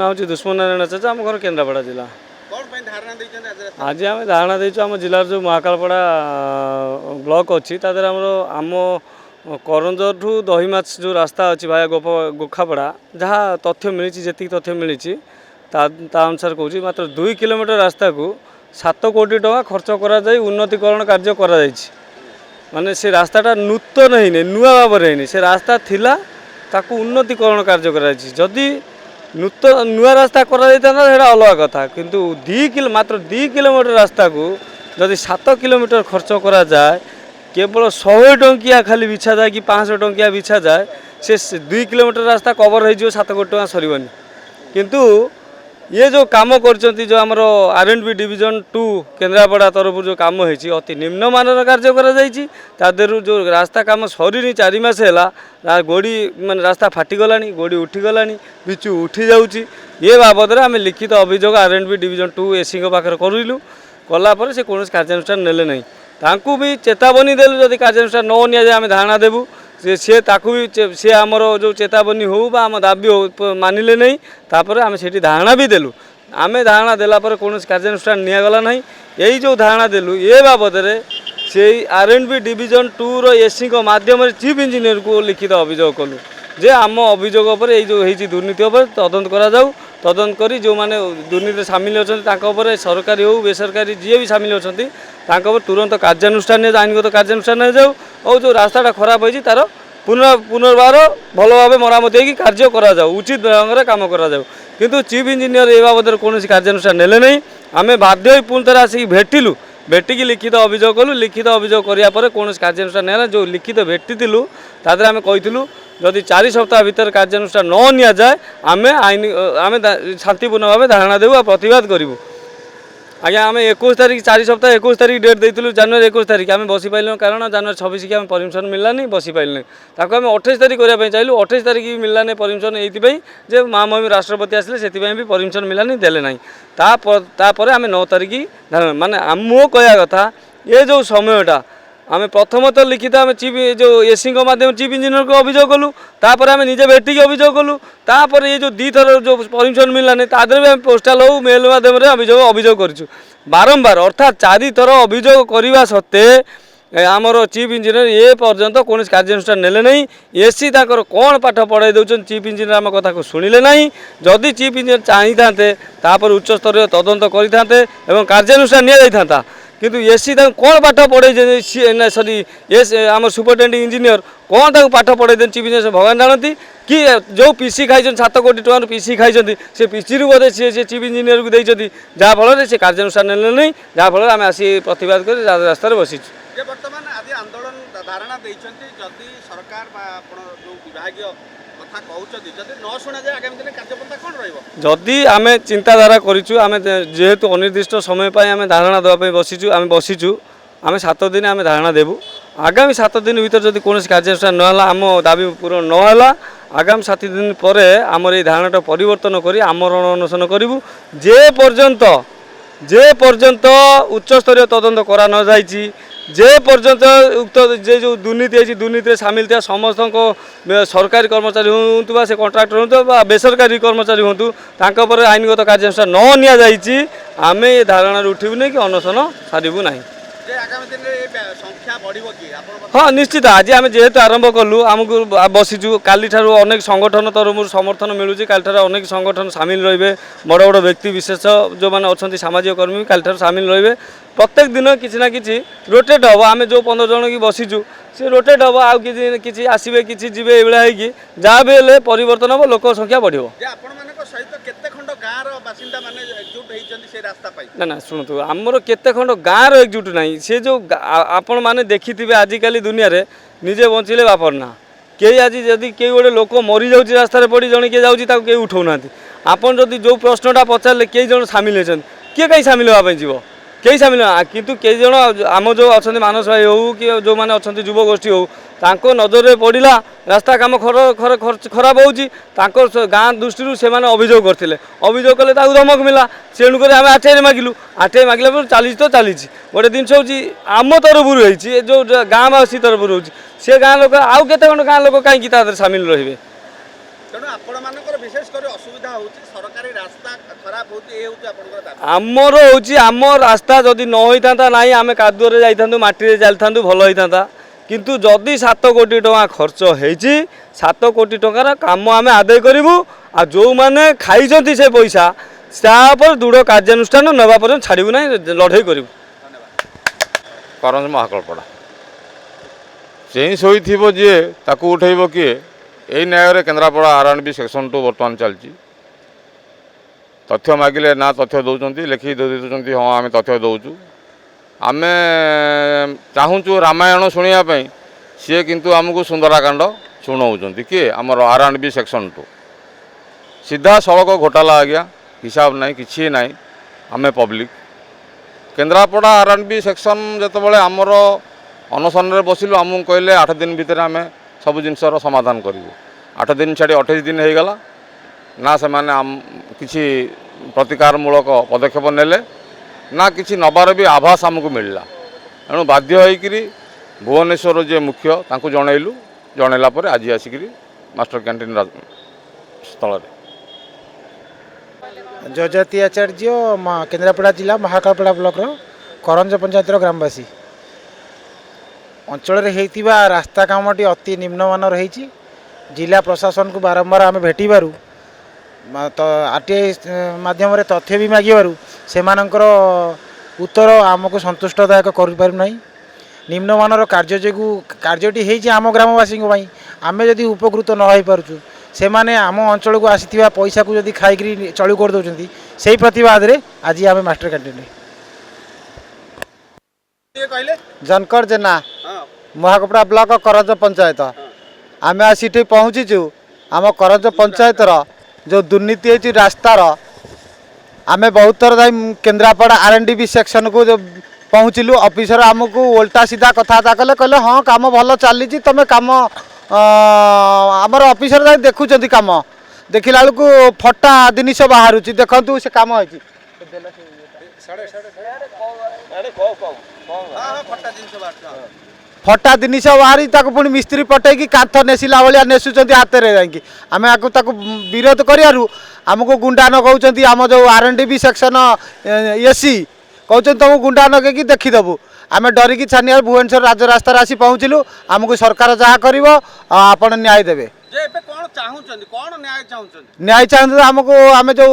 ना हूँ दुष्मन नारायण चेचा आम घर केन्द्रापड़ा जिला। आज आम धारणा देचु आम जिलार जो महाकालपड़ा ब्लॉक अच्छी तादर आम करंजर ठू दहीमाछ जो रास्ता अच्छी भाया गोखापड़ा जहाँ तथ्य मिली जी तथ्य मिली अनुसार कहूँ मात्र 2 किलोमीटर रास्ता को 7 कोटी टंका खर्च कर उन्नतीकरण कार्य कर माने से रास्ताटा नूतन है नुआ भाव है से रास्ता थिला ताकू उन्नतीकरण कार्य करी नूतन नुआ रास्ता कर अलग कथा किंतु मात्र 2 किलोमीटर रास्ता को जदि 7 किलोमीटर खर्च करा जाए केवल 100 टंकिया खाली बिछा जाए कि 500 टंकिया बिछा जाए से 2 किलोमीटर रास्ता कवर हो 7 कोटी टंका सरबनी किंतु ये जो काम करचंती जो आमर R&B डिवीजन 2 केन्द्रापड़ा तरफ जो काम होती अति निम्नमानर कार्य कर जो रास्ता काम सरी 4 मास है गोड़ी मान रास्ता फाटीगला गोड़ी उठीगला बिचु उठी जाऊँगी ये बाबद आम लिखित अभियोग R&B डिवीजन 2 एसी पाखे करूँ कलापर से कौन कार्यानुष्ठान नेले नहीं तांकू भी चेतावनी देलु जदि कार्यानुष्ठान न नि आम धारणा देवु सी ताकू भी सी आमर जो चेतावनी हो आम दाबी हो मानिले नहीं तापर आम से धारणा भी देलु आम धारणा देलापर कौन कार्यानुष्ठान निगला ना यही जो धारणा देलु ये बाबद से R&B डिवीजन 2 रो एसी माध्यम चीफ इंजीनियर को लिखित अभियोग कलु जे आम अभियोग पर जो होती दुर्नीति तदंत करा जाऊ तदंत करी जो माने दुर्नीति सामिल अच्छा सरकारी हो बेसरकारी जी भी सामिल अच्छा तुरंत कार्यानुष्ठान आईनगत कार्यानुष्ठान जाऊ और जो रास्ताटा खराब होती तार पुनर्बार भल भाव मरामती होगी कार्य करा जाऊ उचित ढंग से काम करा जाऊ किंतु चीफ इंजीनियर ए बाबद कौन कार्यानुष्ठान नेले नहीं आम बाध्य पुणी थे आसिक भेटिलु भेटिकी लिखित अभियोग कलु लिखित अभियोग करापर कौन कार्यानुष्ठान ना जो लिखित भेटिलु तादर आम कहीलु जदि 4 सप्ताह भीतर कार्यानुष्ठान न नि जाए आम आईन आम शांतिपूर्ण भाव धारणा देवु और प्रतिवाद करूँ आज्ञा आम 21 तारीख 4 सप्ताह 21 तारीख डेट देलु जनवरी 21 तारीख आम बसी पाइल कारण जनवरी 26 की आम परमिशन मिललानी बसी पाइल ताको आम 28 तारीख करने चाहिए 28 तारीख भी मिललानी परमिशन ये महामहिम राष्ट्रपति आसिले से भी परमिशन मिललानी देले ना तापर आम 9 तारीख माने मो कहया कथा ये जो समयटा आम प्रथमत लिखित आम चीफ जो एसी माध्यम चीफ इंजीनियर को अभियोग कलु तापर आम निजे भेटिक अभियोग कलु तापर ये जो 2 थर जो परमिशन मिललानी तादर भी आम पोस्टाल हो मेल माध्यम अभियोग करूँ बारंबार अर्थात 4 थर अभियोग करने सत्वे आमर चीफ इंजीनियर ए पर्यंत कौन कार्यानुष्ठान नेले नहीं एसी ताकर कौन पाठ पढ़ाई दौरान चीफ इंजीनियर आम कथा को शुणिले नहीं जदि चीफ इंजीनियर चाही था उच्च स्तर तदंत करते कार्यानुष्ठान नि जाता किंतु एसी कौन पाठ पढ़े सरी एस आम सुपरिटेडेंट इंजीनियर कौन तक पाठ पढ़े चीफ इंजीनियर भगवान जानती कि जो पीसी खाई 7 कोटी टकर पीसी खाई से पीसी रू बोधे सी चीफ इंजीनियर को देती जहाँफल से कार्यानुष्ठान नेले नहीं जहाँफल आम आसी प्रतिवाद कर रास्तार बसी बर्तमान आज आंदोलन धारणा जदि सरकार विभाग जदि आम चिंताधारा करें जेहेतु अनिर्दिष्ट समय आम धारणा देवाई बसीचु आम बसीचु आम 7 दिन आम धारणा देवु आगामी 7 दिन भीतर जदि कौन कार्यानुष्ठान ना आम दाबी पूरण नाला आगामी 7 दिन पर आमर ये धारणाटा परिवर्तन कर आमरण अनशन करूँ जे पर्यंत उच्चस्तरीय तदंत करा न जाइछि जे पर्यंत उक्त जे जो दुर्नीति है दुर्नीति सामिल था समस्त सरकारी कर्मचारी हूँ से कॉन्ट्राक्टर हूँ बेसरकारी कर्मचारी हूँ तांकर आईनगत कार्यानुष्ठान न नि जाइछि आम ये धारणा उठू नहीं कि अनशन सारू ना हाँ निश्चित आज आम जेहेतु आरंभ कलु आमको बसीचु काली ठारू अनेक संगठन तरफ समर्थन मिलूँ काली ठारू अनेक संगठन सामिल रे बड़ बड़ व्यक्ति विशेष जो मैंने अच्छा सामाजिक कर्मी काली ठारू सामिल रे प्रत्येक दिन किसी ना कि रोटेट हम आम जो 15 जन की बसीचु सी रोटेट हम आउ कि आसवे कि जी ये जहाँ भी हेल्ले परिवर्तन हम लोक संख्या बढ़ो ना ना शुणु आमर केते खंड गाँव एकजुट ना से जो आपण मैंने देखि थे आजिकल दुनिया रे निजे बंचिले बापर ना कई आज जदि कई गोटे लोक मरी जाऊँगी रास्तार पड़ी जड़े किए जाऊँगी उठाऊना आपन जदि जो प्रश्नटा पचारे कई जन सामिल होती किए कहीं सामिल होगापी जीव कई सामिल किंतु कई जन आम जो अच्छा मानस भाई हो कि जो मैंने अच्छा युव गोष्ठी हो नजर में पड़ा रास्ता काम खराब हो गाँ दृष्टि से अभियोग करते अभियोग कले धमक मिला तेणुक आम आरटीआई मागिलु आरटीआई मागिला चली तो चली गोटे जिनस हूँ आम तरफ रही जो गाँववासी तरफ रोचे से गाँ लोक आउ के गाँ लोक कहीं सामिल रे तेणु आपण विशेष कर असुविधा होची सरकारी ରାସ୍ତା ଖରାପ ହଉଛି ଏ ହଉଛି ଆପଣଙ୍କର ଦାବି। ଆମର ହେଉଛି ଆମ ରାସ୍ତା ଯଦି ନ ହୋଇଥାନ୍ତା ନାହିଁ ଆମେ କାଦୁଅରେ ଯାଇଥାନ୍ତୁ ମାଟିରେ ଚାଲିଥାନ୍ତୁ ଭଲ ହୋଇଥାନ୍ତା କିନ୍ତୁ ଯଦି 7 କୋଟି ଟଙ୍କା ଖର୍ଚ୍ଚ ହେଇଛି 7 କୋଟି ଟଙ୍କାର କାମ ଆମେ ଆଦାୟ କରିବୁ ଆଉ ଯେଉଁମାନେ ଖାଇଛନ୍ତି ସେ ପଇସା ତା ଉପରେ ଦୃଢ଼ କାର୍ଯ୍ୟାନୁଷ୍ଠାନ ନେବା ପର୍ଯ୍ୟନ୍ତ ଛାଡ଼ିବୁ ନାହିଁ ଲଢ଼େଇ କରିବୁ। କରଞ୍ଜ ମହାକାଳପଡ଼ା ଚେଇଁ ଶୋଇଥିବ ଯିଏ ତାକୁ ଉଠେଇବ କିଏ ଏଇ ନ୍ୟାୟରେ କେନ୍ଦ୍ରାପଡ଼ା R&B ସେକ୍ସନ୍ 2 ବର୍ତ୍ତମାନ ଚାଲିଛି। ତଥ୍ୟ ମାଗିଲେ ନା ତଥ୍ୟ ଦେଉଛନ୍ତି ଲେଖିକି ଦେଉଛନ୍ତି ହଁ ଆମେ ତଥ୍ୟ ଦେଉଛୁ। ଆମେ ଚାହୁଁଛୁ ରାମାୟଣ ଶୁଣିବା ପାଇଁ ସିଏ କିନ୍ତୁ ଆମକୁ ସୁନ୍ଦରାକାଣ୍ଡ ଶୁଣାଉଛନ୍ତି କିଏ ଆମର R&B ସେକ୍ସନ୍ 2 ସିଧାସଳଖ ଘୋଟାଲା ଆଜ୍ଞା ହିସାବ ନାହିଁ କିଛି ନାହିଁ। ଆମେ ପବ୍ଲିକ୍ କେନ୍ଦ୍ରାପଡ଼ା R&B ସେକ୍ସନ୍ ଯେତେବେଳେ ଆମର ଅନଶନରେ ବସିଲୁ ଆମକୁ କହିଲେ 8 ଦିନ ଭିତରେ ଆମେ ସବୁ ଜିନିଷର ସମାଧାନ କରିବୁ। 8 ଦିନ ଛାଡ଼ି 28 ଦିନ ହେଇଗଲା ନା ସେମାନେ କିଛି ପ୍ରତିକାରମୂଳକ ପଦକ୍ଷେପ ନେଲେ ନା କିଛି ନେବାର ବି ଆଭାସ ଆମକୁ ମିଳିଲା। ତେଣୁ ବାଧ୍ୟ ହୋଇକରି ଭୁବନେଶ୍ୱର ଯିଏ ମୁଖ୍ୟ ତାଙ୍କୁ ଜଣେଇଲୁ ଜଣେଇଲା ପରେ ଆଜି ଆସିକରି ମାଷ୍ଟର କ୍ୟାଣ୍ଟିନ୍ ସ୍ଥଳରେ जजती आचार्य केन्द्रापड़ा जिला महाकालपड़ा ब्लॉकर करंज पंचायतर ग्रामवासी अंचल रास्ता कामटी अति निम्नमान रही जिला प्रशासन को बारंबार आम भेटू तो RTI माध्यम तथ्य भी मागिबारू से उत्तर आमको संतुष्टदायक करना निम्नमान कार्य जो कार्यटी होती आम ग्रामवासी आम जदि उपकृत न हो पार्चु से माने आम अंचल को आसी पैसा को जदि खाई चलू कर दौरान से प्रतिवाद रे आज आम मास्टर कैंटीन जनकर जेना हाँ महाकपड़ा ब्लॉक करंज पंचायत आम आसी पहुँचीचु आम करंज पंचायतर जो दुर्नीति होती रास्तार आम बहुत थर जाई केन्द्रापड़ा R&B सेक्शन को जो पहुँचलु ऑफिसर आमको उल्टा सीधा कथबार्ता कले कहले हाँ काम भल चली तुम काम आमर ऑफिसर जाई देखुं काम देखला बेलू फटा जिनिस बाहर देखु से कम हो फटा जिनिस बाहरी पुणी मिस्त्री पटेकी कांथ नेसिला भाया नेसुंच हाथ में जाकि आम विरोध करूँ आमको गुंडा न कहते आम जो R&B सेक्शन एसी कहते तुम गुंडा नगेकी देखीदेबू आम डरिकी छानिया भुवनेश्वर राजरास्तार आसी पहुँचलु आमको सरकार जहाँ कर आपण न्याय देवे न्याय चाहते आमको आम जो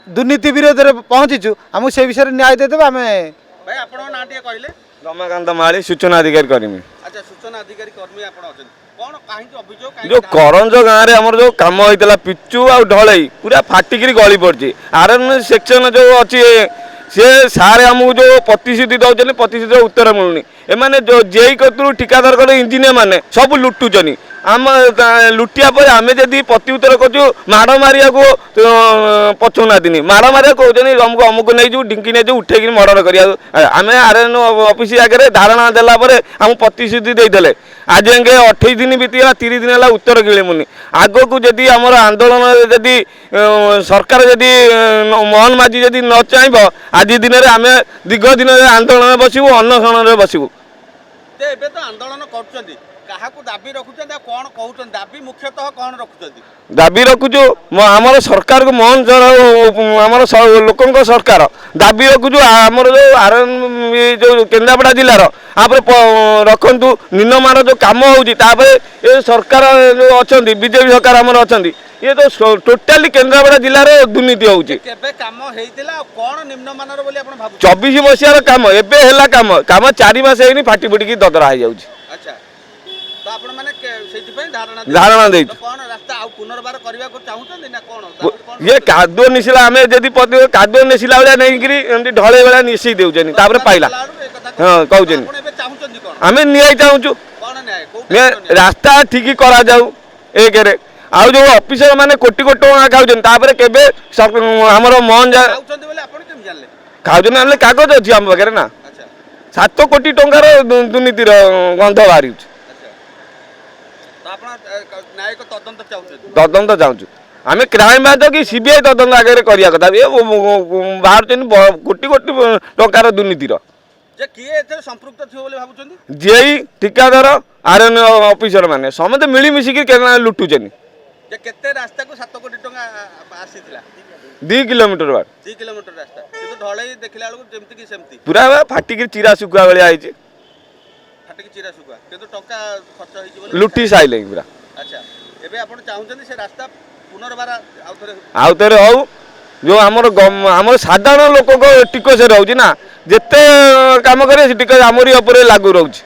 दुर्नीति विरोध में पहुँचीचु आमको से विषय न्याय देदेवे आम भाई आपण ना टिके कहले रमाकांत माली सूचना अधिकारी कर्मी अच्छा सूचना अधिकारी कर्मी आपण अछन कोन काहे के अभियोग जो करंज गाँव में आमर जो कम होता पिचु आ ढलई पूरा फाटिकी गली पड़ी R&B सेक्शन जो अच्छी सी सारे आमको जो प्रतिश्रुति दौरान प्रतिश्रुति उत्तर मिलूनी एमाने जो जेई कतु ठिकादार कले इंजीनियर मैंने सब लुटुचनी आम लुटिया पर आम जदि प्रति उत्तर कर माड़ मारिया को पछौना दिन माड़ मारिया कहते आमको अमुक नहीं ढिंकी नहीं उठेक मर्डर कर आम RN ऑफिस आगे धारणा देलापर आम प्रतिश्रुति देते आज एंगे 28 दिन बीतीगला 30 दिन है उत्तर गिलमुनि आग को जदि आमर आंदोलन जदि सरकार जदि मोहन माझी जदि न चाहब आज दिन में आम दीर्घ दिन आंदोलन बसबू अनशन बसबू एबे तो आंदोलन करछंती काहाकू दाबी रखुछंती कोन कहउछन दाबी मुख्यतः कोन रखुछंती दाबी रखुचु आमर सरकार को मोहन आमर लोक सरकार दाबी रखुचु आमर जो जो केन्द्रापड़ा जिलार आप रखु निम्नमान जो कम हो सरकार जो अच्छा बीजेपी सरकार आमर अच्छा ये तो टोटाली केन्द्रापड़ा जिलार दुर्नीति होउची केबे काम हेइतिला कोन निम्नमानर बोली आपण भाबु 24 मसीहार काम एबे हैला काम 4 मास हेनी फाटी फुटी ददरा हो जाउची अच्छा तो आपण माने सेति पय धारणा दे कोन रास्ता आ पुनर्बार करबा को चाहुछन ना कोन ये कादो निसिला आमे जदी कादो निसिला वाला नहीं गिरी एमती ढळे वाला निसि देउचनी तापर पाइला हां कहउचनी आपण एबे चाहुछन कोन आमे न्याय चाहुचु कोन न्याय रास्ता ठीक करा जाऊ एक रे आउ जो ऑफिसर माने कोटी कोटी टका खाउचन तापर केबे हमर मन जा चाहुछन बोले आपण केम जानले खाउचन हमले कागज अछि हम वगैरह ना अच्छा 7 कोटी टंकार दुर्नीतिर गंध बाहरी तो आपण न्याय को तदंत चाहुछन तदंत चाहूँ आम क्राइम ब्रांच कि CBI तदंत आगे करिया कथा बाहर कोटी कोटी टंकार दुर्नीतिर जे किए एथे संपृक्त थियो बोले भाबुछन जेई ठिकादार RN ऑफिसर माने समते मिली मिसिकी लुटुचनी ଯେ କେତେ ରାସ୍ତାକୁ 7 କୋଟି ଟଙ୍କା ଆସିଥିଲା 2 କିଲୋମିଟର ବାଟ 2 କିଲୋମିଟର ରାସ୍ତା କିନ୍ତୁ ଢଳେଇ ଦେଖିଲା ବେଳକୁ ଯେମିତି କି ସେମିତି ପୁରା ଫାଟିକି ଚିରା ଶୁଖୁଆ ଭଳିଆ ହେଇଛି ଫାଟିକି ଚିରା ଶୁଖୁଆ କିନ୍ତୁ ଟଙ୍କା ଖର୍ଚ୍ଚ ହେଇଛି ବୋଲି ଲୁଟି ସାଇଲେଣି ପୁରା। ଆଚ୍ଛା ଏବେ ଆପଣ ଚାହୁଁଛନ୍ତି ସେ ରାସ୍ତା ପୁନର୍ବାର ଆଉ ଥରେ ହଉ ଯେଉଁ ଆମର ସାଧାରଣ ଲୋକଙ୍କ ଟିକସ ରହୁଛି ନା ଯେତେ କାମ କରିବେ ସେ ଟିକସ ଆମରି ଉପରେ ଲାଗୁ ରହୁଛି।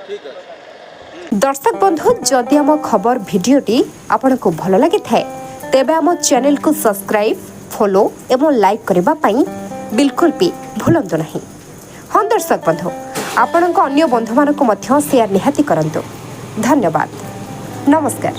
ଠିକ୍ ଅଛି दर्शक बंधु जदि आम खबर भिडियोटी आपंक भल लगी थाए तेबे आम चैनल को सब्सक्राइब फॉलो एवं लाइक करने पाई बिल्कुल भी भूलंतु नहीं। हाँ दर्शक बंधु आपणक अन्य बंधु मानक शेयर निहाती करंतु। धन्यवाद नमस्कार।